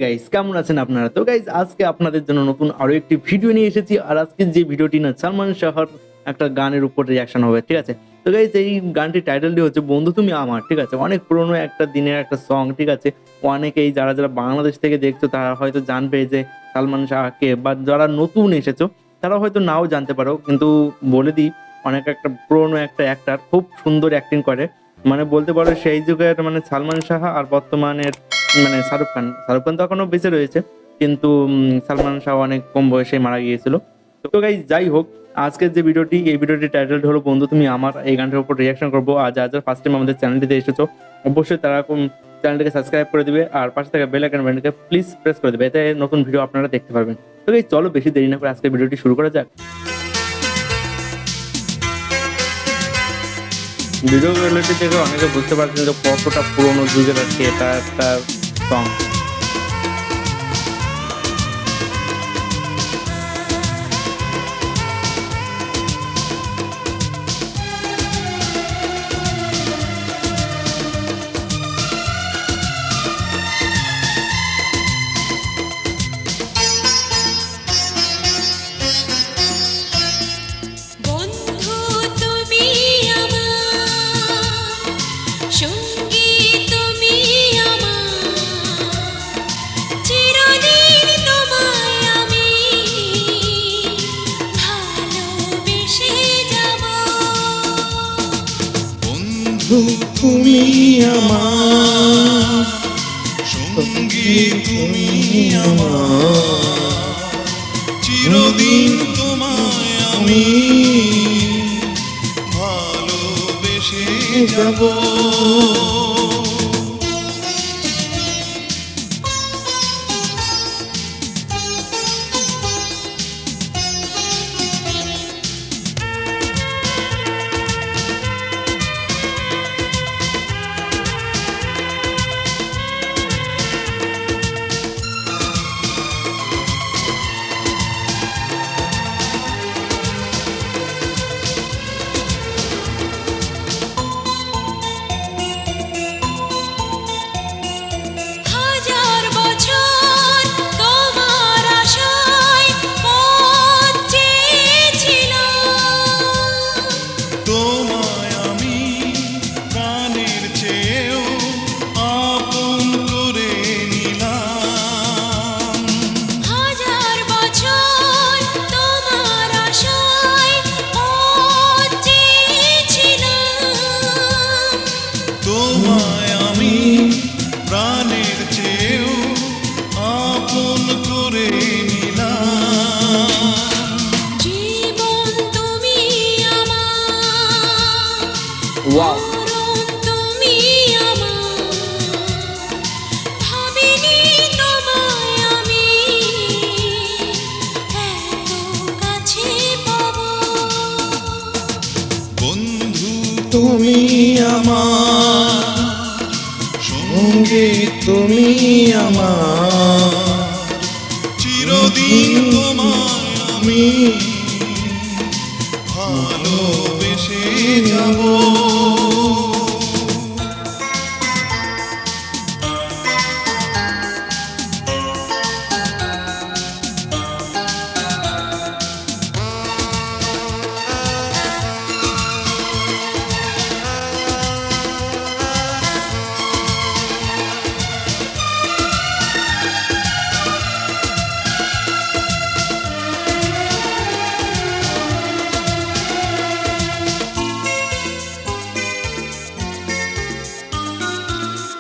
Guys কেমন আছেন আপনারা? তো গাইস আজকে আপনাদের জন্য নতুন আরো একটি ভিডিও নিয়ে এসেছি। আর আজকে যে ভিডিওটি না সালমান শাহর একটা গানের উপর রিয়াকশন হবে, ঠিক আছে? তো গাইস এই গানটির টাইটেলটি হচ্ছে বন্ধু তুমি আমার, ঠিক আছে? অনেক পুরনো একটা দিনের একটা সং, ঠিক আছে? অনেকেই যারা বাংলাদেশ থেকে দেখছো তারা হয়তো জানবে যে সালমান শাহকে, বা যারা নতুন এসেছো তারা হয়তো নাও জানতে পারো, কিন্তু বলে দিই অনেক একটা পুরনো একটা অ্যাক্টর, খুব সুন্দর অ্যাক্টিং করে। মানে বলতে পারো সেই যুগের মানে সালমান শাহ আর বর্তমানের মানে শাহরুখ খান তো এখনো বেঁচে রয়েছে, কিন্তু সালমান শাহ অনেক কম বয়সে মারা গিয়েছিল। তো গাইস যাই হোক, আজকের যে ভিডিওটি, এই ভিডিওটির টাইটেল হলো বন্ধু তুমি আমার। এই গানটার উপর রিয়াকশন করবো। আর যারা ফার্স্ট টাইম আমাদের চ্যানেলটিতে এসেছো অবশ্যই তারা চ্যানেলটিকে সাবস্ক্রাইব করে দিবে, আর পাশে থাকা বেল আইকন বাটনকে প্লিজ প্রেস করে দিবে, এতে নতুন ভিডিও আপনারা দেখতে পারবেন। তো গাইস চলো বেশি দেরি না করে আজকের ভিডিওটি শুরু করা যাক। ভিডিও কোয়ালিটি থেকে অনেকে বুঝতে পারছেন যে কতটা পুরোনো যুগের আর কি এটা একটা সং। বন্ধু তুমি আমার, সঙ্গী তুমি আমার, চিরদিন তোমায় আমি ভালোবেসে যাব। বন্ধু তুমি আমার, সঙ্গী তুমি আমার, চিরদিন তোমায় আমি ভালোবেসে যাব। হাজার বছর তোমার আশায় পথ চেয়েছিলাম, তোমায় আমি প্রাণের চেয়েও আপন করে নিলাম। হাজার বছর তোমার আশায় পথ চেয়েছিলাম, তোমায় আমি প্রাণের চেয়েও আপন করে নিলাম। জীবন তুমি আমার, ওয়াও, মরণ তুমি আমার, ভাবিনি তোমায় আমি এত কাছে পাবো। বন্ধু তুমি আমার, সঙ্গী তুমি আমার, চিরদিন তোমায় আমি ভালোবেসে যাব।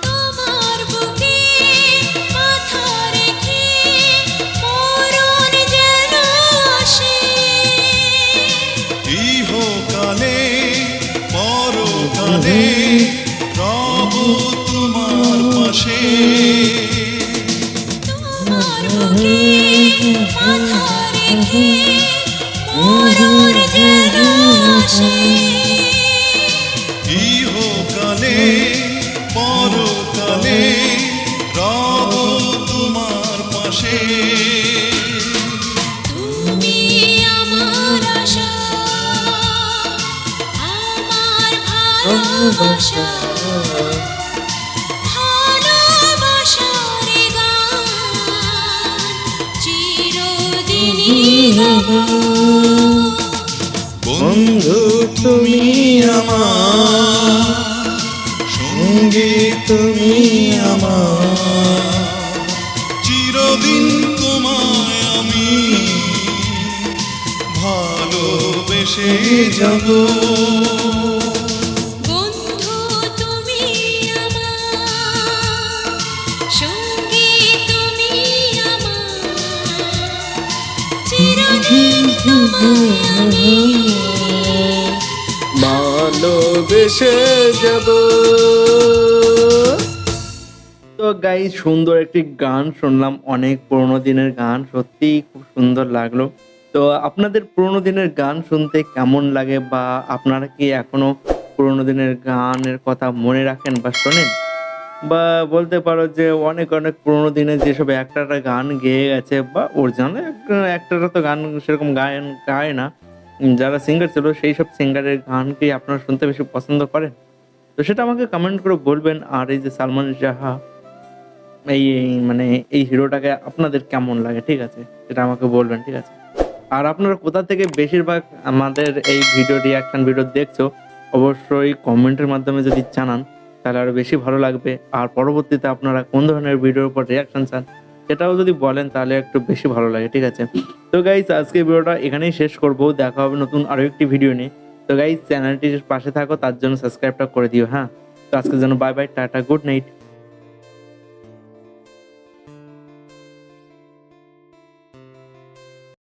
তোমার বুকে মাথা রেখে মরণ যেন আসে, ইহকালে পরকালে রব তোমার পাশে। তোমার বুকে মাথা রেখে মরণ যেন আসে, ইহকালে পরকালে রব তোমার পাশে। তুমি আমার আশা, আমার ভালোবাসা, ভালোবাসার গান বন্ধু তুমি আমার, সঙ্গী তুমি আমার, চিরদিন তোমায় আমি ভালোবেসে যাব। বন্ধু তুমি আমার, সঙ্গী তুমি আমার, চিরদিন তোমায় আমি ভালোবেসে যাব। তো গাইস, সুন্দর একটি গান শুনলাম, অনেক পুরোনো দিনের গান, সত্যিই খুব সুন্দর লাগলো। তো আপনাদের পুরোনো দিনের গান শুনতে কেমন লাগে, বা আপনারা কি এখনো পুরোনো দিনের গানের কথা মনে রাখেন বা শোনেন, বা বলতে পারো যে অনেক অনেক পুরোনো দিনে যেসব অ্যাক্টররা গান গেয়ে গেছে, বা অরিজিনাল অ্যাক্টররা তো গান সেরকম গায় না, যারা সিঙ্গার ছিল সেই সব সিঙ্গারের গান কি আপনারা শুনতে বেশি পছন্দ করেন? তো সেটা আমাকে কমেন্ট করে বলবেন। আর এই যে সালমান শাহ, মানে এই হিরোটাকে আপনাদের কেমন লাগে, ঠিক আছে, সেটা আমাকে বলবেন, ঠিক আছে। আর আপনারা কোথা থেকে বেশিরভাগ আমাদের এই ভিডিও রিয়াকশন ভিডিও দেখছো, অবশ্যই কমেন্টের মাধ্যমে যদি জানান তাহলে আরো বেশি ভালো লাগবে। আর পরবর্তীতে আপনারা কোন ধরনের ভিডিওর উপর রিয়াকশন চান সেটাও যদি বলেন তাহলে একটু বেশি ভালো লাগে, ঠিক আছে। তো গাইস, আজকে ভিডিওটা এখানেই শেষ করব, দেখা হবে নতুন আরো একটি ভিডিও নিয়ে। তো গাইস, চ্যানেলটির পাশে থাকো, তার জন্য সাবস্ক্রাইবটা করে দিও, হ্যাঁ। তো আজকের জন্য bye bye, tata, good night.